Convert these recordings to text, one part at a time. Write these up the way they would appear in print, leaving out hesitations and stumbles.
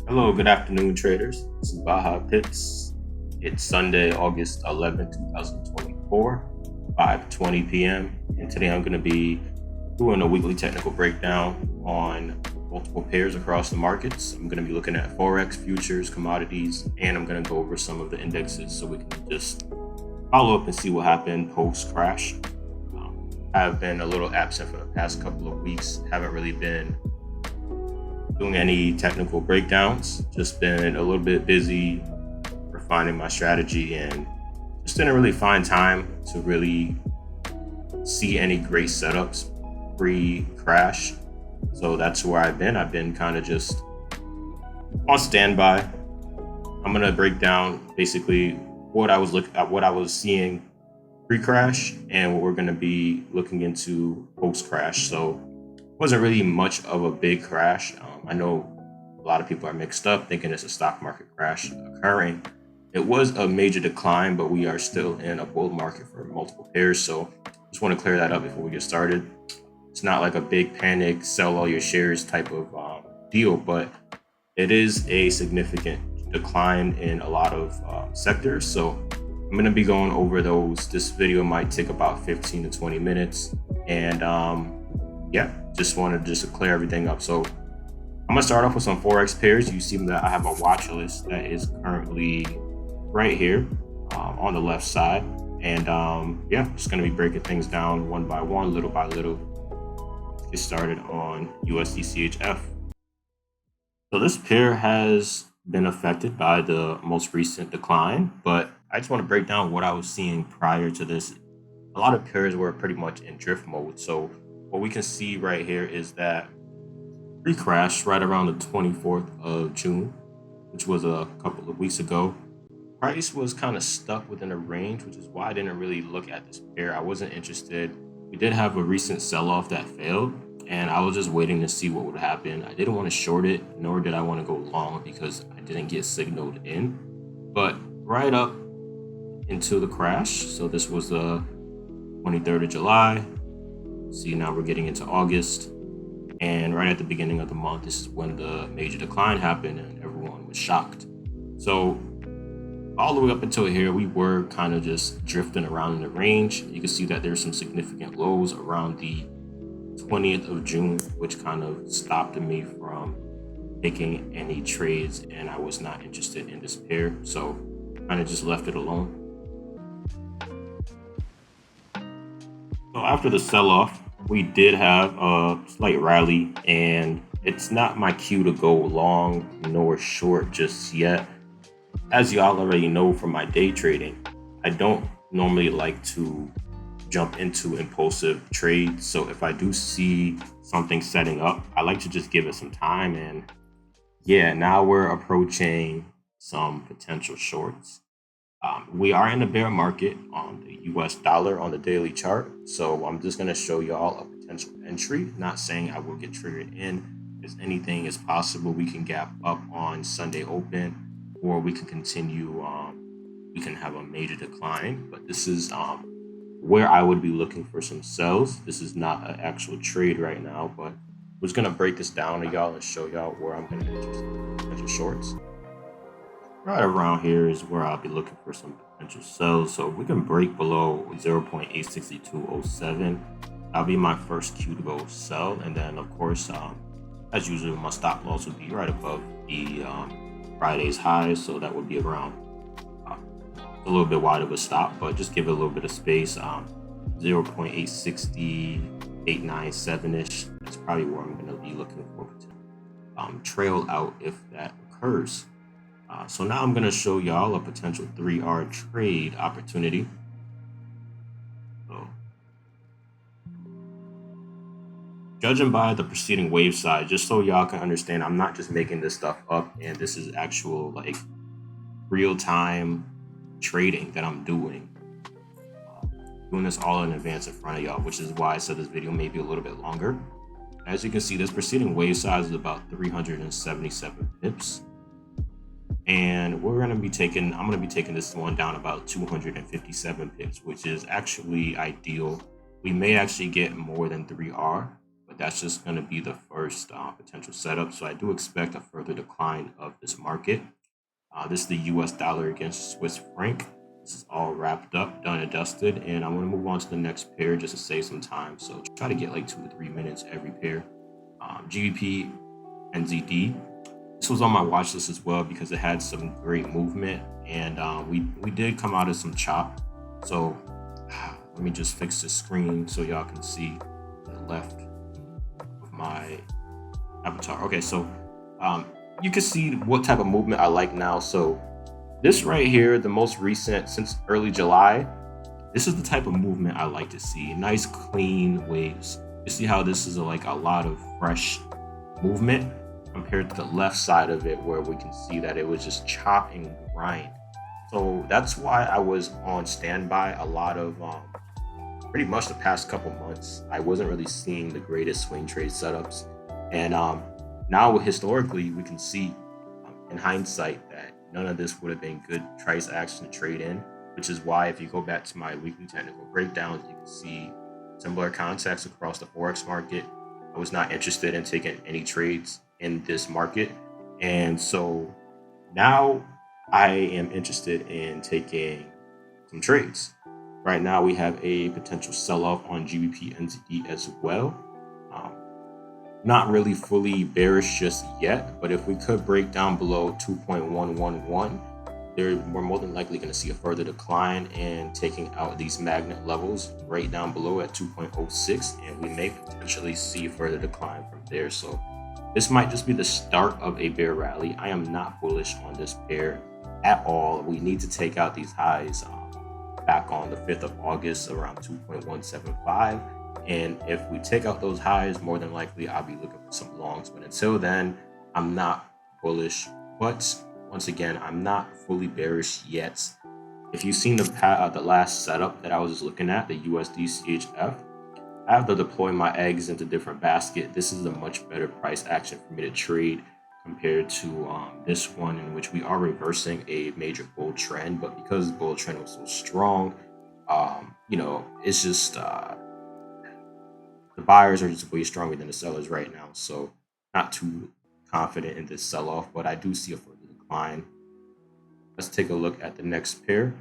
Hello, good afternoon, traders. This is Baja Pitts. It's Sunday, August 11th, 2024, 5:20 p.m. And today I'm going to be doing a weekly technical breakdown on multiple pairs across the markets. I'm going to be looking at Forex, futures, commodities, and I'm going to go over some of the indexes so we can just follow up and see what happened post crash. I've been a little absent for the past couple of weeks, haven't really been doing any technical breakdowns. Just been a little bit busy refining my strategy and just didn't really find time to really see any great setups pre-crash. So that's where I've been. I've been kind of just on standby. I'm gonna break down basically what I was looking at, what I was seeing pre-crash, and what we're gonna be looking into post-crash. So wasn't really much of a big crash. I know a lot of people are mixed up thinking it's a stock market crash occurring. It was a major decline, but we are still in a bull market for multiple pairs. So just want to clear that up before we get started. It's not like a big panic, sell all your shares type of deal, but it is a significant decline in a lot of sectors. So I'm going to be going over those. This video might take about 15 to 20 minutes. And yeah, just wanted to clear everything up. So I'm gonna start off with some Forex pairs. You see that I have a watch list that is currently right here on the left side. And yeah, just gonna be breaking things down one by one, little by little. Let's get started on USD So this pair has been affected by the most recent decline, but I just want to break down what I was seeing prior to this. A lot of pairs were pretty much in drift mode. So what we can see right here is that pre-crash right around the 24th of June, which was a couple of weeks ago. Price was kind of stuck within a range, which is why I didn't really look at this pair. I wasn't interested. We did have a recent sell-off that failed, and I was just waiting to see what would happen. I didn't want to short it, nor did I want to go long because I didn't get signaled in. But right up into the crash, so this was the 23rd of July. See, now we're getting into August. And right at the beginning of the month, this is when the major decline happened and everyone was shocked. So all the way up until here, we were kind of just drifting around in the range. You can see that there's some significant lows around the 20th of June, which kind of stopped me from taking any trades, and I was not interested in this pair. So kind of just left it alone. So after the sell-off, we did have a slight rally, and it's not my cue to go long nor short just yet. As y'all already know from my day trading, I don't normally like to jump into impulsive trades. So if I do see something setting up, I like to just give it some time. And yeah, now we're approaching some potential shorts. We are in a bear market on the US dollar on the daily chart. So I'm just going to show y'all a potential entry. Not saying I will get triggered in, because anything is possible. We can gap up on Sunday open, or we can continue. We can have a major decline. But this is where I would be looking for some sells. This is not an actual trade right now, but we're just going to break this down to y'all and show y'all where I'm going to enter some potential shorts. Right around here is where I'll be looking for some potential sells. So if we can break below 0.86207, that'll be my first cue to go sell. And then, of course, as usual, my stop loss would be right above the Friday's high. So that would be around a little bit wide of a stop, but just give it a little bit of space. 0.860897-ish. That's probably where I'm going to be looking for trail out if that occurs. So now I'm going to show y'all a potential 3R trade opportunity. So, judging by the preceding wave size, just so y'all can understand, I'm not just making this stuff up, and this is actual like real-time trading that I'm doing. Doing this all in advance in front of y'all, which is why I said this video may be a little bit longer. As you can see, this preceding wave size is about 377 pips. And I'm going to be taking this one down about 257 pips, which is actually ideal. We may actually get more than 3R, but that's just going to be the first potential setup. So I do expect a further decline of this market. This is the US dollar against Swiss franc. This is all wrapped up, done, and dusted. And I'm going to move on to the next pair just to save some time. So try to get like 2 to 3 minutes every pair. GBP, NZD. This was on my watch list as well because it had some great movement. And we did come out of some chop. So let me just fix this screen so y'all can see to the left of my avatar. Okay, so you can see what type of movement I like now. So this right here, the most recent since early July, this is the type of movement I like to see. Nice clean waves. You see how this is like a lot of fresh movement compared to the left side of it where we can see that it was just chop and grind. So that's why I was on standby a lot of pretty much the past couple months. I wasn't really seeing the greatest swing trade setups. And now historically, we can see in hindsight that none of this would have been good price action to trade in, which is why if you go back to my weekly technical breakdowns, you can see similar context across the Forex market. I was not interested in taking any trades in this market. And so now I am interested in taking some trades. Right now we have a potential sell-off on GBP NZD as well. Not really fully bearish just yet, but if we could break down below 2.111, we're more than likely going to see a further decline and taking out these magnet levels right down below at 2.06, and we may potentially see a further decline from there. So this might just be the start of a bear rally. I am not bullish on this pair at all. We need to take out these highs back on the 5th of August around 2.175. And if we take out those highs, more than likely I'll be looking for some longs. But until then, I'm not bullish. But once again, I'm not fully bearish yet. If you've seen the last setup that I was just looking at, the USD CHF, I have to deploy my eggs into different basket. This is a much better price action for me to trade compared to this one, in which we are reversing a major bull trend. But because the bull trend was so strong, it's just the buyers are just way stronger than the sellers right now. So not too confident in this sell-off, but I do see a further decline. Let's take a look at the next pair.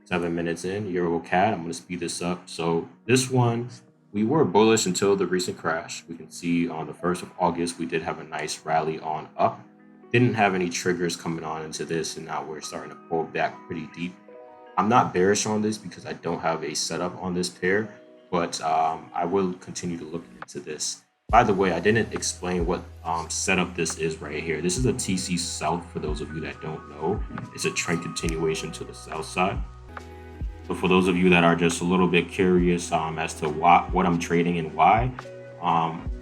7 minutes in, Euro CAD. I'm going to speed this up. So this one, we were bullish until the recent crash. We can see on the 1st of August, we did have a nice rally on up. Didn't have any triggers coming on into this, and now we're starting to pull back pretty deep. I'm not bearish on this because I don't have a setup on this pair, but I will continue to look into this. By the way, I didn't explain what setup this is right here. This is a TC South for those of you that don't know. It's a trend continuation to the south side. So for those of you that are just a little bit curious as to what I'm trading and why,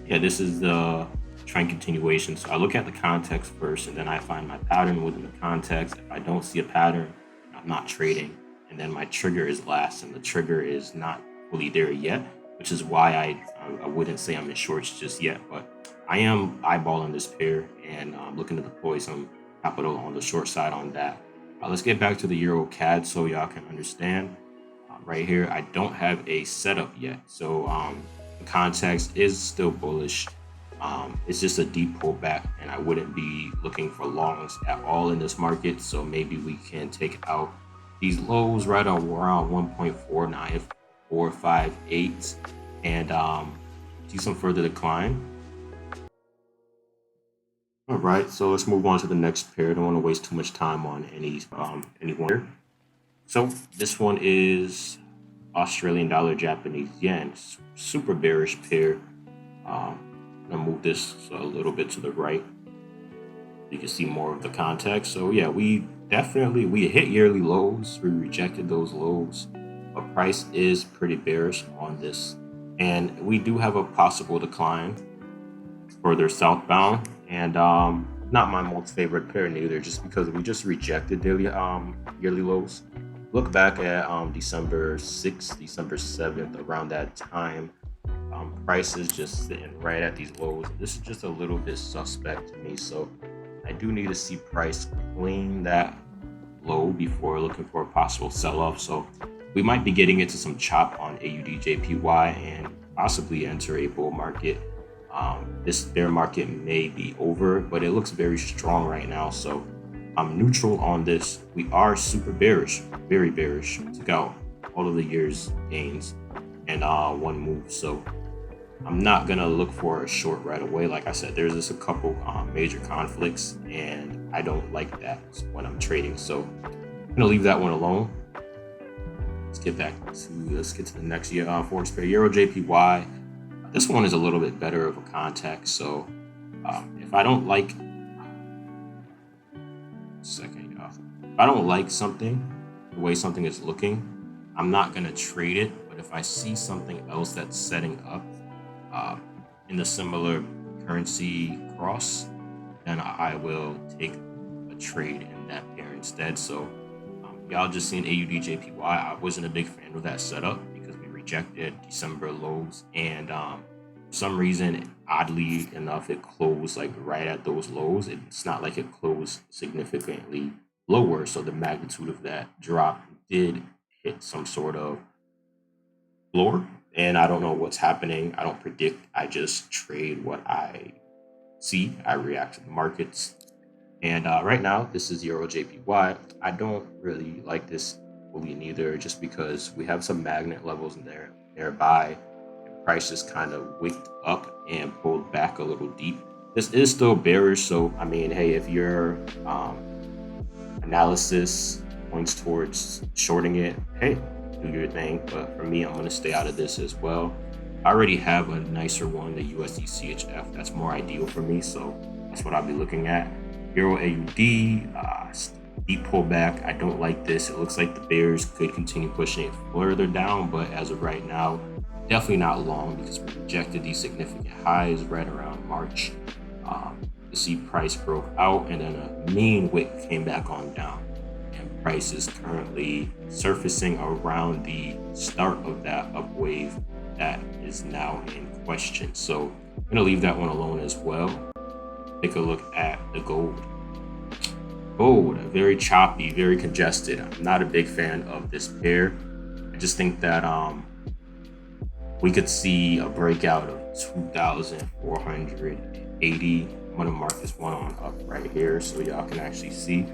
this is the trend continuation. So I look at the context first, and then I find my pattern within the context. If I don't see a pattern, I'm not trading. And then my trigger is last, and the trigger is not fully there yet, which is why I wouldn't say I'm in shorts just yet. But I am eyeballing this pair and looking to deploy some capital on the short side on that. Let's get back to the Euro CAD so y'all can understand. Right here, I don't have a setup yet. So the context is still bullish. It's just a deep pullback, and I wouldn't be looking for longs at all in this market. So maybe we can take out these lows right around 1.49458 and see some further decline. All right, so let's move on to the next pair. I don't want to waste too much time on anyone here. So this one is Australian dollar, Japanese yen. Super bearish pair. I'm gonna move this a little bit to the right. You can see more of the context. So yeah, we hit yearly lows. We rejected those lows, but price is pretty bearish on this, and we do have a possible decline further southbound. And not my most favorite pair neither, just because we just rejected daily yearly lows. Look back at December 6th, December 7th, around that time, price is just sitting right at these lows. This is just a little bit suspect to me, so I do need to see price clean that low before looking for a possible sell-off. So we might be getting into some chop on AUD JPY, and possibly enter a bull market. This bear market may be over, but it looks very strong right now. So I'm neutral on this. We are super bearish, very bearish. Took out all of the year's gains in one move. So I'm not gonna look for a short right away. Like I said, there's just a couple major conflicts, and I don't like that when I'm trading. So I'm gonna leave that one alone. Let's get to the next year Forex pair, Euro JPY. This one is a little bit better of a context. So if I don't like, if I don't like something, the way something is looking, I'm not gonna trade it. But if I see something else that's setting up in the similar currency cross, then I will take a trade in that pair instead. So y'all just seen AUD JPY. I wasn't a big fan of that setup because we rejected December lows, and for some reason, oddly enough, it closed like right at those lows. It's not like it closed significantly lower, so the magnitude of that drop did hit some sort of floor, and I don't know what's happening. I don't predict. I just trade what I see. I react to the markets. And right now, this is Euro JPY. I don't really like this fully neither, just because we have some magnet levels in there nearby. And prices kind of wicked up and pulled back a little deep. This is still bearish, so I mean, hey, if your analysis points towards shorting it, hey, do your thing. But for me, I'm going to stay out of this as well. I already have a nicer one, the USD CHF. That's more ideal for me, so that's what I'll be looking at. Euro AUD, deep pullback. I don't like this. It looks like the bears could continue pushing it further down, but as of right now, definitely not long, because we rejected these significant highs right around March. You see price broke out, and then a mean wick came back on down. Price is currently surfacing around the start of that up wave that is now in question. So I'm going to leave that one alone as well. Take a look at the gold. Gold, very choppy, very congested. I'm not a big fan of this pair. I just think that we could see a breakout of 2,480. I'm going to mark this one on up right here so y'all can actually see.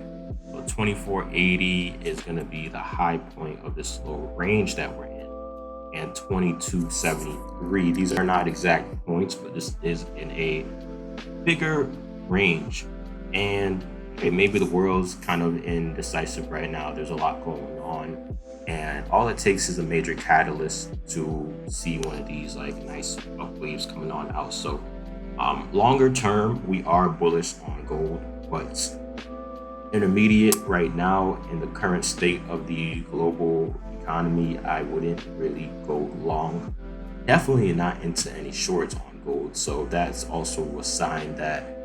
So 2480 is going to be the high point of this little range that we're in, and 2273. These are not exact points, but this is in a bigger range. And hey, maybe the world's kind of indecisive right now. There's a lot going on, and all it takes is a major catalyst to see one of these like nice up waves coming on out. So longer term, we are bullish on gold, but intermediate right now, in the current state of the global economy, I wouldn't really go long. Definitely not into any shorts on gold. So that's also a sign that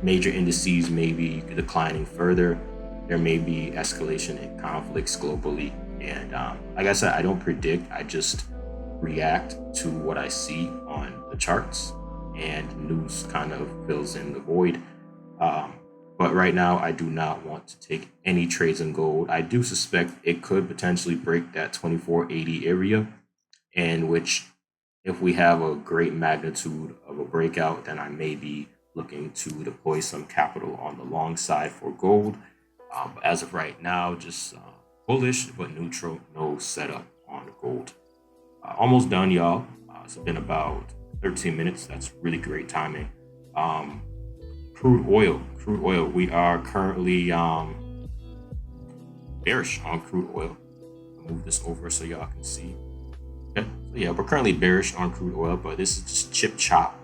major indices may be declining further. There may be escalation in conflicts globally. And like I said, I don't predict. I just react to what I see on the charts, and news kind of fills in the void. But right now, I do not want to take any trades in gold. I do suspect it could potentially break that 2480 area, in which if we have a great magnitude of a breakout, then I may be looking to deploy some capital on the long side for gold. But as of right now, just bullish but neutral, no setup on gold. Almost done, y'all. It's been about 13 minutes. That's really great timing. Crude oil. We are currently bearish on crude oil. I'll move this over so y'all can see. Okay. So yeah, we're currently bearish on crude oil, but this is just chip chop.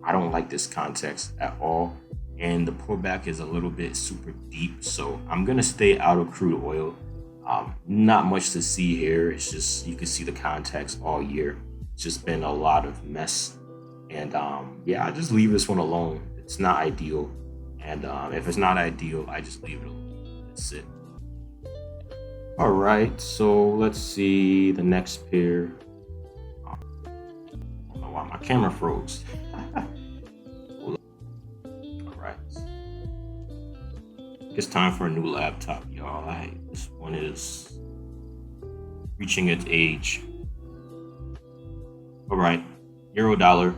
I don't like this context at all. And the pullback is a little bit super deep. So I'm going to stay out of crude oil. Not much to see here. It's just, you can see the context all year. It's just been a lot of mess. And yeah, I just leave this one alone. It's not ideal. And if it's not ideal, I just leave it alone. That's it. All right, so let's see the next pair. I don't know why my camera froze. All right. It's time for a new laptop, y'all. This one is reaching its age. All right, euro dollar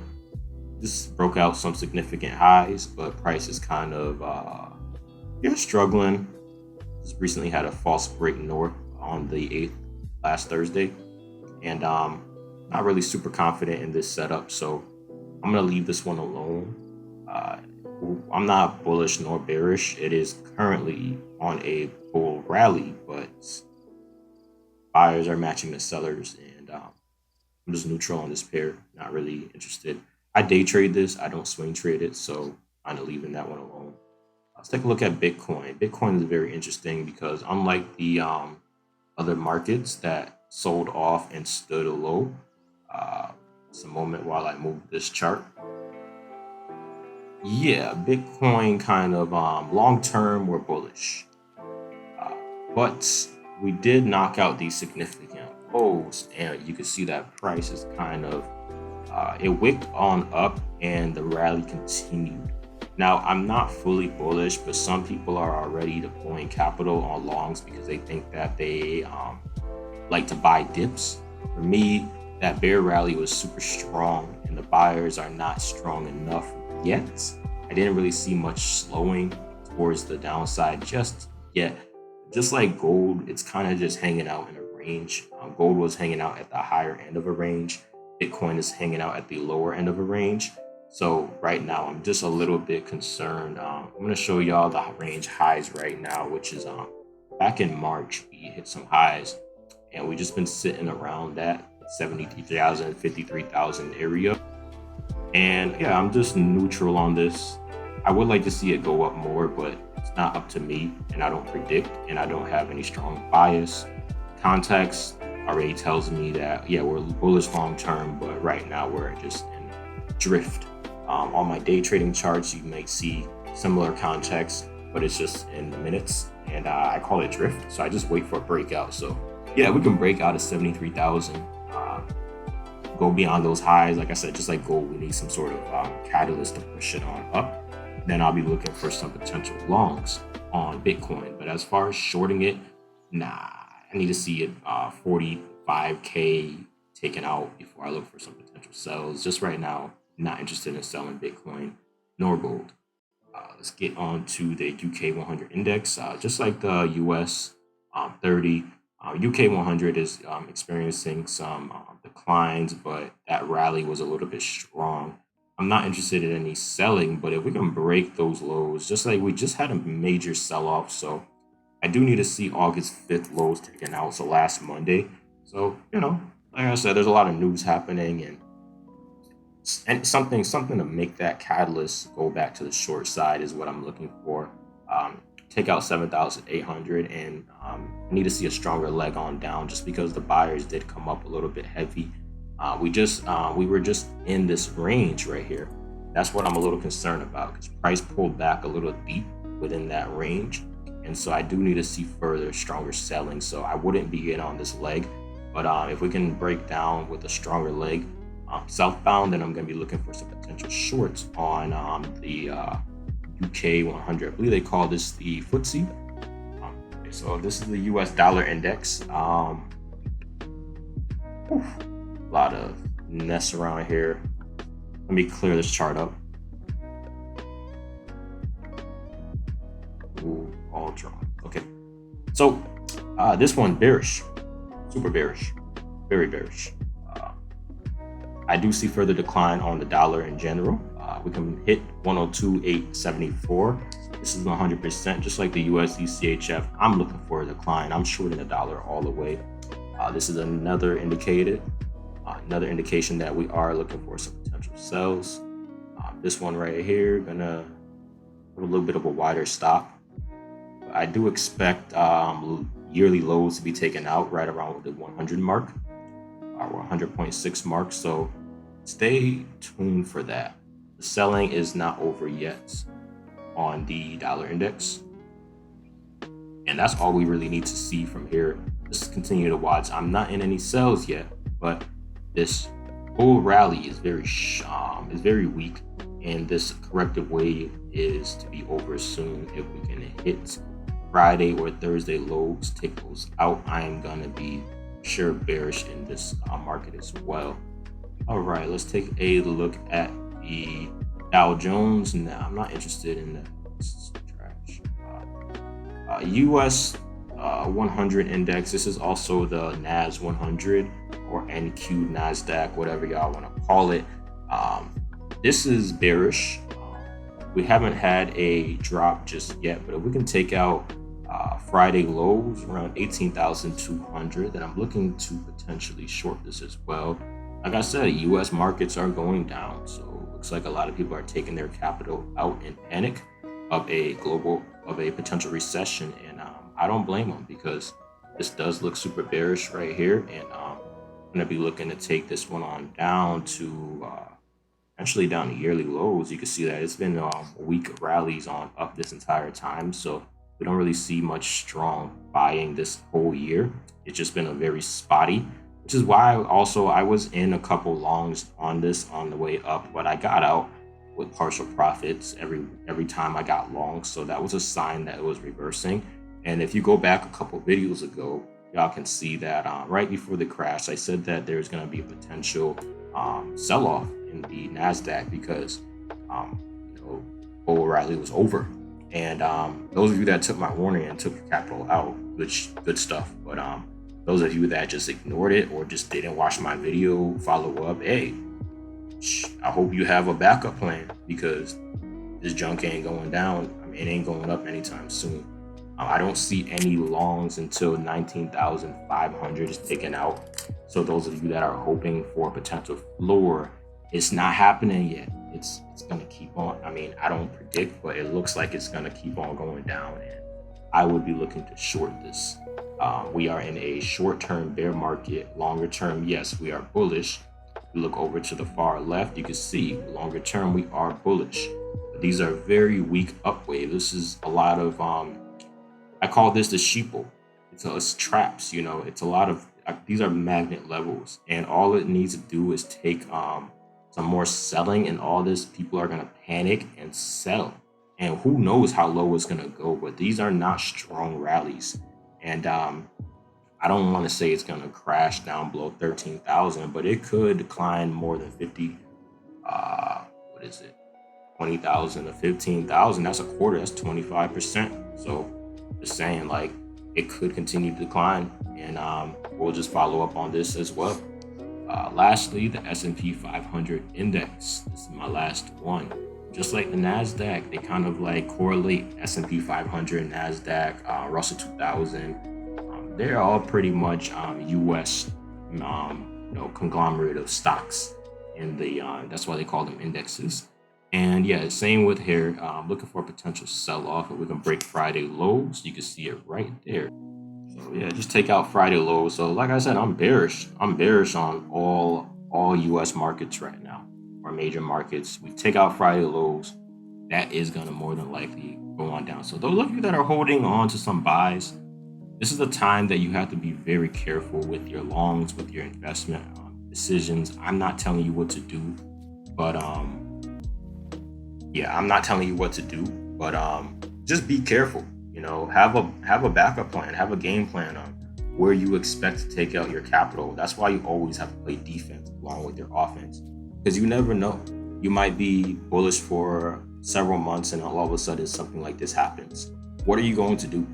just broke out some significant highs, but price is kind of struggling. Just recently had a false break north on the 8th last Thursday, and not really super confident in this setup, so I'm gonna leave this one alone. Uh, I'm not bullish nor bearish. It is currently on a bull rally, but buyers are matching the sellers, and I'm just neutral on this pair. Not really interested. I day trade this. I don't swing trade it, so I'm kind of leaving that one alone. Let's take a look at Bitcoin. Bitcoin is very interesting because unlike the other markets that sold off and stood low, it's a moment while I move this chart. Yeah, Bitcoin kind of long term we're bullish, but we did knock out these significant lows, and you can see that price is kind of it wicked on up, and the rally continued. Now, I'm not fully bullish, but some people are already deploying capital on longs because they think that they like to buy dips. For me, that bear rally was super strong, and the buyers are not strong enough yet. I didn't really see much slowing towards the downside just yet. Just like gold, it's kind of just hanging out in a range. Gold was hanging out at the higher end of a range. Bitcoin is hanging out at the lower end of a range. So right now, I'm just a little bit concerned. I'm going to show y'all the range highs right now, which is back in March, we hit some highs, and we just been sitting around that 73,000, 53,000 area. And yeah, I'm just neutral on this. I would like to see it go up more, but it's not up to me, and I don't predict, and I don't have any strong bias. Context already tells me that, yeah, we're bullish long term, but right now we're just in drift. On my day trading charts, you might see similar context, but it's just in the minutes, and I call it drift. So I just wait for a breakout. So yeah, we can break out at 73,000. Go beyond those highs. Like I said, just like gold, we need some sort of catalyst to push it on up. Then I'll be looking for some potential longs on Bitcoin. But as far as shorting it, nah, I need to see it 45K taken out before I look for some potential sells. Just right now, not interested in selling Bitcoin nor gold. Let's get on to the UK 100 index. Just like the US 30, UK 100 is experiencing some declines, but that rally was a little bit strong. I'm not interested in any selling, but if we can break those lows, just like we just had a major sell-off, so I do need to see August 5th lows taken out, so last Monday. So, like I said, there's a lot of news happening, and something to make that catalyst go back to the short side is what I'm looking for. Take out 7,800, and I need to see a stronger leg on down just because the buyers did come up a little bit heavy. We were just in this range right here. That's what I'm a little concerned about because price pulled back a little deep within that range, and so I do need to see further stronger selling. So I wouldn't be in on this leg, but if we can break down with a stronger leg southbound, then I'm going to be looking for some potential shorts on the UK 100. I believe they call this the FTSE. Okay, so this is the US dollar index. A lot of mess around here. Let me clear this chart up. Ooh, all drawn. Okay, so this one bearish, super bearish, very bearish. I do see further decline on the dollar in general. We can hit 102.874. This is 100%, just like the USD CHF. I'm looking for a decline. I'm shorting the dollar all the way. This is another indication that we are looking for some potential sells. This one right here, gonna put a little bit of a wider stop. I do expect yearly lows to be taken out right around the 100 mark, or 100.6 mark. So stay tuned for that. The selling is not over yet on the dollar index. And that's all we really need to see from here. Just continue to watch. I'm not in any sells yet, but this bull rally is very weak, and this corrective wave is to be over soon. If we can hit Friday or Thursday lows, take those out, I am gonna be sure bearish in this market as well. All right, let's take a look at the Dow Jones. Nah, I'm not interested in that. This is trash. US 100 index. This is also the NAS 100 or NQ NASDAQ, whatever y'all want to call it. This is bearish. We haven't had a drop just yet, but if we can take out Friday lows around 18,200, then I'm looking to potentially short this as well. Like I said, US markets are going down, so it looks like a lot of people are taking their capital out in panic of a potential recession, and I don't blame them, because this does look super bearish right here, and I'm going to be looking to take this one on down to actually down to yearly lows. You can see that it's been weak rallies on up this entire time, so we don't really see much strong buying this whole year. It's just been a very spotty, which is why I was in a couple longs on this on the way up, but I got out with partial profits every time I got long, so that was a sign that it was reversing. And if you go back a couple videos ago, y'all can see that right before the crash, I said that there's going to be a potential sell-off in the NASDAQ because bull rally was over. And those of you that took my warning and took your capital out, good stuff. But those of you that just ignored it or just didn't watch my video follow up, hey, I hope you have a backup plan, because this junk ain't going down. I mean, it ain't going up anytime soon. I don't see any longs until 19,500 is taken out. So those of you that are hoping for a potential floor, it's not happening yet. It's going to keep on. I mean, I don't predict, but it looks like it's going to keep on going down, and I would be looking to short this. We are in a short-term bear market. Longer term, yes, we are bullish. If you look over to the far left, you can see longer term we are bullish. But these are very weak up wave. This is a lot of I call this the sheeple. It's traps, it's a lot of these are magnet levels, and all it needs to do is take some more selling, and all this people are going to panic and sell, and who knows how low it's going to go. But these are not strong rallies, and I don't want to say it's going to crash down below 13,000, but it could decline more than 50 20,000 to 15,000. That's a quarter. That's 25%. So just saying, like, it could continue to decline, and we'll just follow up on this as well. Lastly, the S&P 500 index. This is my last one. Just like the NASDAQ, they kind of like correlate. S&P 500, NASDAQ, Russell 2000. They're all pretty much U.S. Conglomerate of stocks, and that's why they call them indexes. And yeah, same with here. Looking for a potential sell-off. If we can break Friday lows, you can see it right there. So yeah, just take out Friday lows. So like I said, I'm bearish. I'm bearish on all U.S. markets right now, or major markets. We take out Friday lows, that is gonna more than likely go on down. So those of you that are holding on to some buys, this is the time that you have to be very careful with your longs, with your investment decisions. I'm not telling you what to do, but I'm not telling you what to do, but just be careful. Have a backup plan, have a game plan on where you expect to take out your capital. That's why you always have to play defense along with your offense, because you never know. You might be bullish for several months, and all of a sudden something like this happens. What are you going to do?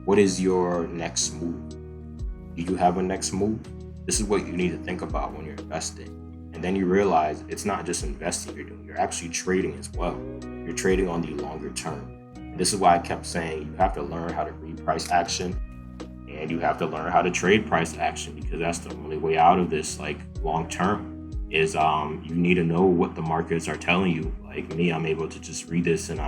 What is your next move? Do you have a next move? This is what you need to think about when you're investing. And then you realize it's not just investing you're doing, you're actually trading as well. You're trading on the longer term. And this is why I kept saying you have to learn how to read price action, and you have to learn how to trade price action, because that's the only way out of this, like, long term, is you need to know what the markets are telling you. Like me, I'm able to just read this, and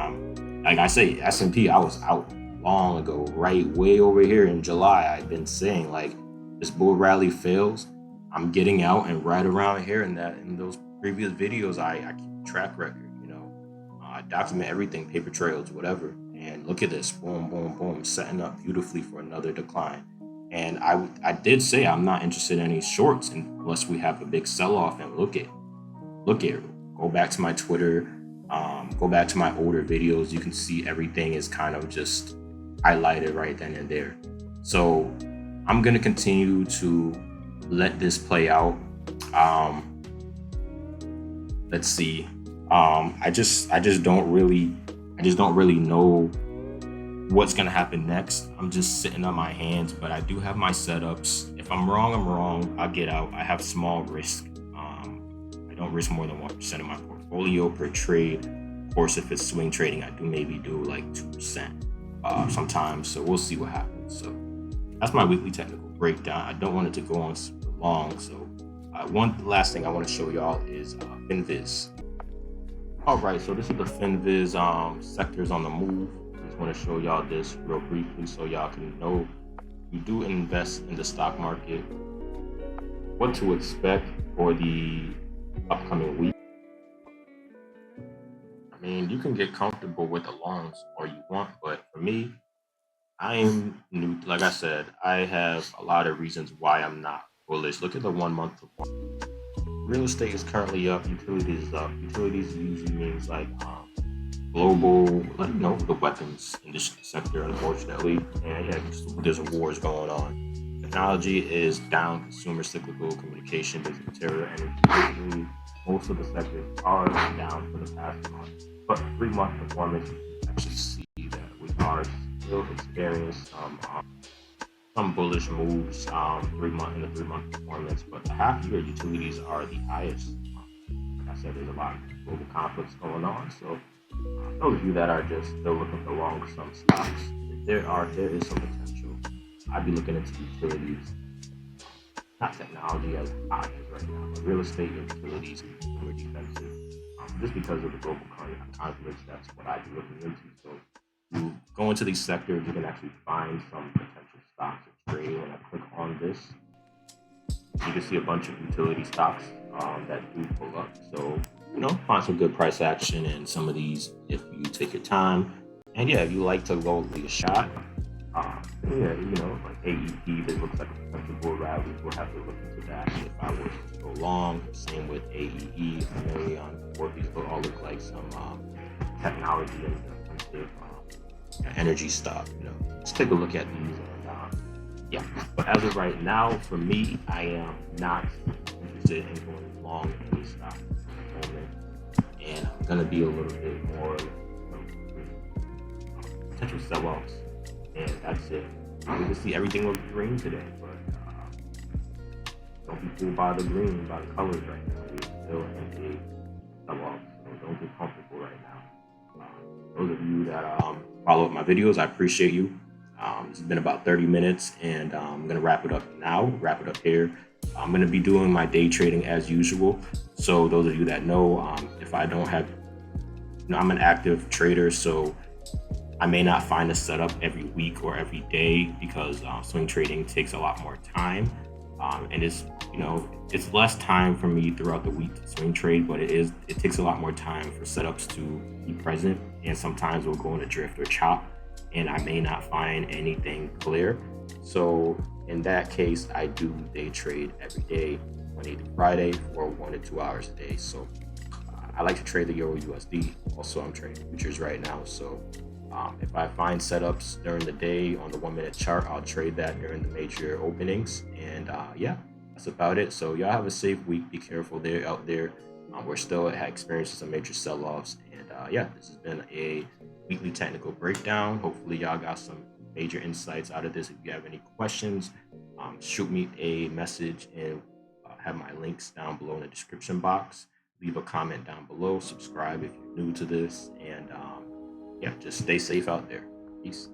like I say, S&P, I was out long ago, right way over here in July. I've been saying, like, this bull rally fails, I'm getting out, and right around here in those previous videos, I keep a track record, I document everything, paper trails, whatever. And look at this, boom, boom, boom, setting up beautifully for another decline. And I did say I'm not interested in any shorts unless we have a big sell-off. And look at go back to my Twitter, go back to my older videos. You can see everything is kind of just highlighted right then and there. So I'm gonna continue to let this play out. let's see. I just don't really know what's gonna happen next. I'm just sitting on my hands, but I do have my setups. If I'm wrong, I'm wrong. I'll get out. I have small risk. I don't risk more than 1% of my portfolio per trade. Of course, if it's swing trading, I do maybe do like 2% sometimes. So we'll see what happens. So that's my weekly technical breakdown. I don't want it to go on super long. So one last thing I want to show y'all is FinViz. All right, so this is the FinViz sectors on the move. I just want to show y'all this real briefly so y'all can know you do invest in the stock market, what to expect for the upcoming week. I mean, you can get comfortable with the longs all you want, but for me, I am new. Like I said, I have a lot of reasons why I'm not bullish. Look at the 1 month performance. Real estate is currently up. Utilities is up. Utilities usually means like global, the weapons industry sector, unfortunately. And yeah, there's wars going on. Technology is down. Consumer, cyclical, communication, business, material, energy. Basically, most of the sectors are down for the past month. But 3 month performance, you can actually see that we are still experiencing some bullish moves 3 month in the 3 month performance, but the half year utilities are the highest. Like I said, there's a lot of global conflicts going on, so those of you that are just still looking for long some stocks, there is some potential. I'd be looking into utilities, not technology as hot as right now, but real estate and utilities are more defensive. Just because of the global conflicts, that's what I'd be looking into. So you go into these sectors, you can actually find some potential stocks to trade. When I click on this, you can see a bunch of utility stocks that do pull up. So, find some good price action in some of these if you take your time. And yeah, if you like to go lead a shot, like AEP, this looks like a potential bull rally. We'll have to look into that if I was to go long. Same with AEE, Marion, these all look like some technology and defensive energy stock. Let's take a look at these. And but as of right now, for me, I am not interested in going long in any stock at the moment, and I'm gonna be a little bit more potential sell-offs, and that's it. We can see everything looks green today, but don't be fooled by the green, by the colors right now. We're still in a sell-off, so don't get comfortable right now. Those of you that follow up my videos, I appreciate you. It's been about 30 minutes, and I'm going to wrap it up here. I'm going to be doing my day trading as usual. So those of you that know, if I don't have, I'm an active trader, so I may not find a setup every week or every day because swing trading takes a lot more time. And it's less time for me throughout the week to swing trade, but it takes a lot more time for setups to be present. And sometimes we'll go in a drift or chop, and I may not find anything clear. So in that case, I do day trade every day, Monday to Friday, for 1 to 2 hours a day. So I like to trade the Euro USD. Also, I'm trading futures right now. So if I find setups during the day on the 1 minute chart, I'll trade that during the major openings. And that's about it. So y'all have a safe week. Be careful out there. We're still experiencing some major sell-offs. And this has been a weekly technical breakdown. Hopefully y'all got some major insights out of this. If you have any questions, shoot me a message, and have my links down below in the description box. Leave a comment down below. Subscribe if you're new to this. And just stay safe out there. Peace.